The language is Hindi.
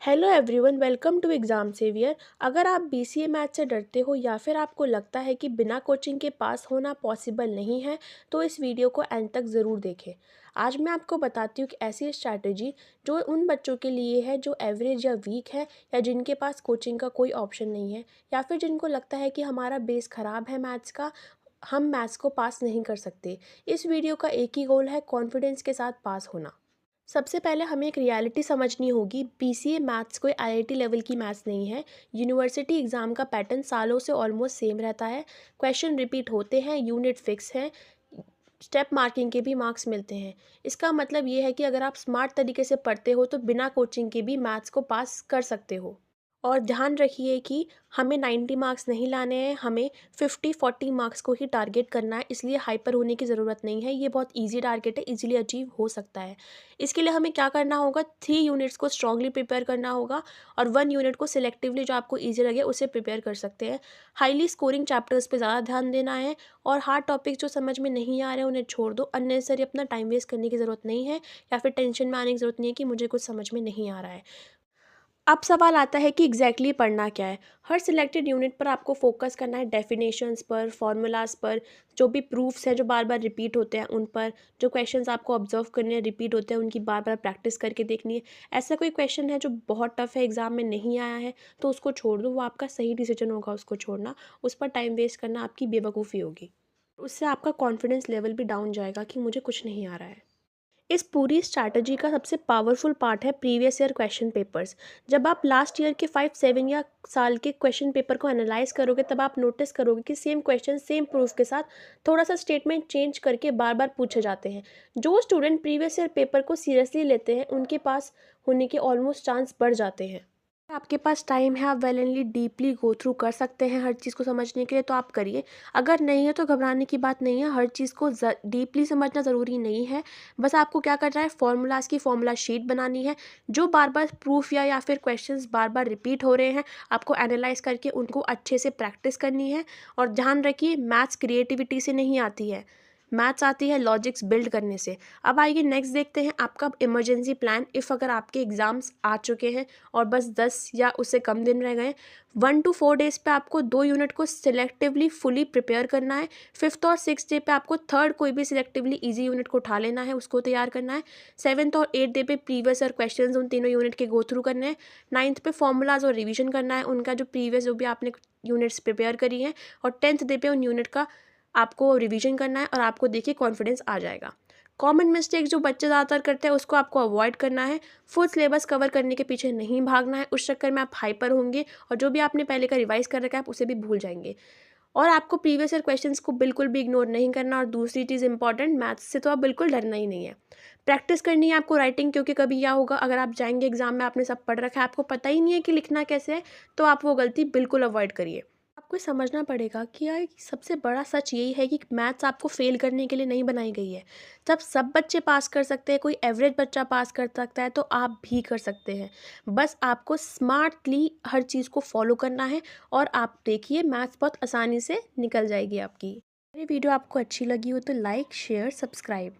Hello everyone, welcome to exam saviour. अगर आप बीसीए मैथ से डरते हो या फिर आपको लगता है कि बिना कोचिंग के पास होना पॉसिबल नहीं है, तो इस वीडियो को एंड तक ज़रूर देखें। आज मैं आपको बताती हूँ कि ऐसी स्ट्रैटेजी जो उन बच्चों के लिए है जो एवरेज या वीक है, या जिनके पास कोचिंग का कोई ऑप्शन नहीं है, या फिर जिनको लगता है कि हमारा बेस ख़राब है मैथ्स का, हम मैथ्स को पास नहीं कर सकते। इस वीडियो का एक ही गोल है, कॉन्फिडेंस के साथ पास होना। सबसे पहले हमें एक रियलिटी समझनी होगी। बीसीए मैथ्स कोई आईआईटी लेवल की मैथ्स नहीं है। यूनिवर्सिटी एग्ज़ाम का पैटर्न सालों से ऑलमोस्ट सेम रहता है। क्वेश्चन रिपीट होते हैं, यूनिट फिक्स है, स्टेप मार्किंग के भी मार्क्स मिलते हैं। इसका मतलब ये है कि अगर आप स्मार्ट तरीके से पढ़ते हो तो बिना कोचिंग के भी मैथ्स को पास कर सकते हो। और ध्यान रखिए कि हमें 90 मार्क्स नहीं लाने हैं, हमें 50-40 मार्क्स को ही टारगेट करना है, इसलिए हाइपर होने की ज़रूरत नहीं है। ये बहुत ईज़ी टारगेट है, ईज़िली अचीव हो सकता है। इसके लिए हमें क्या करना होगा, 3 यूनिट्स को स्ट्रांगली प्रिपेयर करना होगा और 1 यूनिट को सिलेक्टिवली जो आपको ईज़ी लगे उसे प्रिपेयर कर सकते हैं। हाईली स्कोरिंग चैप्टर्स पे ज़्यादा ध्यान देना है और हार्ड टॉपिक्स जो समझ में नहीं आ रहे हैं उन्हें छोड़ दो। अननेसेसरी अपना टाइम वेस्ट करने की ज़रूरत नहीं है, या फिर टेंशन में आने की ज़रूरत नहीं है कि मुझे कुछ समझ में नहीं आ रहा है। अब सवाल आता है कि एग्जैक्टली पढ़ना क्या है। हर सिलेक्टेड यूनिट पर आपको फोकस करना है, डेफिनेशंस पर, फॉर्मूलाज पर, जो भी प्रूफ्स हैं जो बार बार रिपीट होते हैं उन पर, जो क्वेश्चंस आपको ऑब्जर्व करने हैं रिपीट होते हैं उनकी बार बार प्रैक्टिस करके देखनी है। ऐसा कोई क्वेश्चन है जो बहुत टफ है, एग्जाम में नहीं आया है, तो उसको छोड़ दो। वो आपका सही डिसीजन होगा उसको छोड़ना। उस पर टाइम वेस्ट करना आपकी बेवकूफ़ी होगी। उससे आपका कॉन्फिडेंस लेवल भी डाउन जाएगा कि मुझे कुछ नहीं आ रहा है। इस पूरी स्ट्रैटेजी का सबसे पावरफुल पार्ट है प्रीवियस ईयर क्वेश्चन पेपर्स। जब आप लास्ट ईयर के 5-7 या साल के क्वेश्चन पेपर को एनालाइज करोगे, तब आप नोटिस करोगे कि सेम क्वेश्चन सेम प्रूफ के साथ थोड़ा सा स्टेटमेंट चेंज करके बार बार पूछे जाते हैं। जो स्टूडेंट प्रीवियस ईयर पेपर को सीरियसली लेते हैं उनके पास होने के ऑलमोस्ट चांस बढ़ जाते हैं। आपके पास टाइम है, आप वेल एंडली डीपली गो थ्रू कर सकते हैं हर चीज़ को समझने के लिए, तो आप करिए। अगर नहीं है तो घबराने की बात नहीं है, हर चीज़ को डीपली समझना ज़रूरी नहीं है। बस आपको क्या करना है, फॉर्मूलाज की फॉर्मूला शीट बनानी है। जो बार बार प्रूफ या फिर क्वेश्चंस बार बार रिपीट हो रहे हैं, आपको एनालाइज करके उनको अच्छे से प्रैक्टिस करनी है। और ध्यान रखिए, मैथ्स क्रिएटिविटी से नहीं आती है, मैथ्स आती है लॉजिक्स बिल्ड करने से। अब आइए नेक्स्ट देखते हैं आपका इमरजेंसी प्लान। इफ़ अगर आपके एग्ज़ाम्स आ चुके हैं और बस 10 या उससे कम दिन रह गए, 1 to 4 डेज़ पे आपको 2 यूनिट को सिलेक्टिवली फुली प्रिपेयर करना है। 5th और 6th डे पे आपको थर्ड कोई भी सिलेक्टिवली ईजी यूनिट को उठा लेना है, उसको तैयार करना है। 7th और 8th डे पे प्रीवियस और क्वेश्चंस उन तीनों यूनिट के गो थ्रू करने हैं। 9th पे फॉर्मूलाज और रिवीजन करना है उनका, जो प्रीवियस जो भी आपने यूनिट्स प्रिपेयर करी हैं। और 10th डे पे उन यूनिट का आपको रिवीजन करना है और आपको देखिए कॉन्फिडेंस आ जाएगा। कॉमन मिस्टेक जो बच्चे ज़्यादातर करते हैं उसको आपको अवॉइड करना है। फुल सिलेबस कवर करने के पीछे नहीं भागना है, उस चक्कर में आप हाइपर होंगे और जो भी आपने पहले का रिवाइज कर रखा है आप उसे भी भूल जाएंगे। और आपको प्रीवियस ईयर क्वेश्चंस को बिल्कुल भी इग्नोर नहीं करना। और दूसरी चीज़ इंपॉर्टेंट, मैथ्स से तो आप बिल्कुल डरना ही नहीं है। प्रैक्टिस करनी है आपको राइटिंग, क्योंकि कभी क्या होगा, अगर आप जाएंगे एग्जाम में आपने सब पढ़ रखा है, आपको पता ही नहीं है कि लिखना कैसे है, तो आप वो गलती बिल्कुल अवॉइड करिए। आपको समझना पड़ेगा कि यार सबसे बड़ा सच यही है कि मैथ्स आपको फेल करने के लिए नहीं बनाई गई है। जब सब बच्चे पास कर सकते हैं, कोई एवरेज बच्चा पास कर सकता है, तो आप भी कर सकते हैं। बस आपको स्मार्टली हर चीज़ को फॉलो करना है और आप देखिए मैथ्स बहुत आसानी से निकल जाएगी आपकी। मेरी वीडियो आपको अच्छी लगी हो तो लाइक, शेयर, सब्सक्राइब।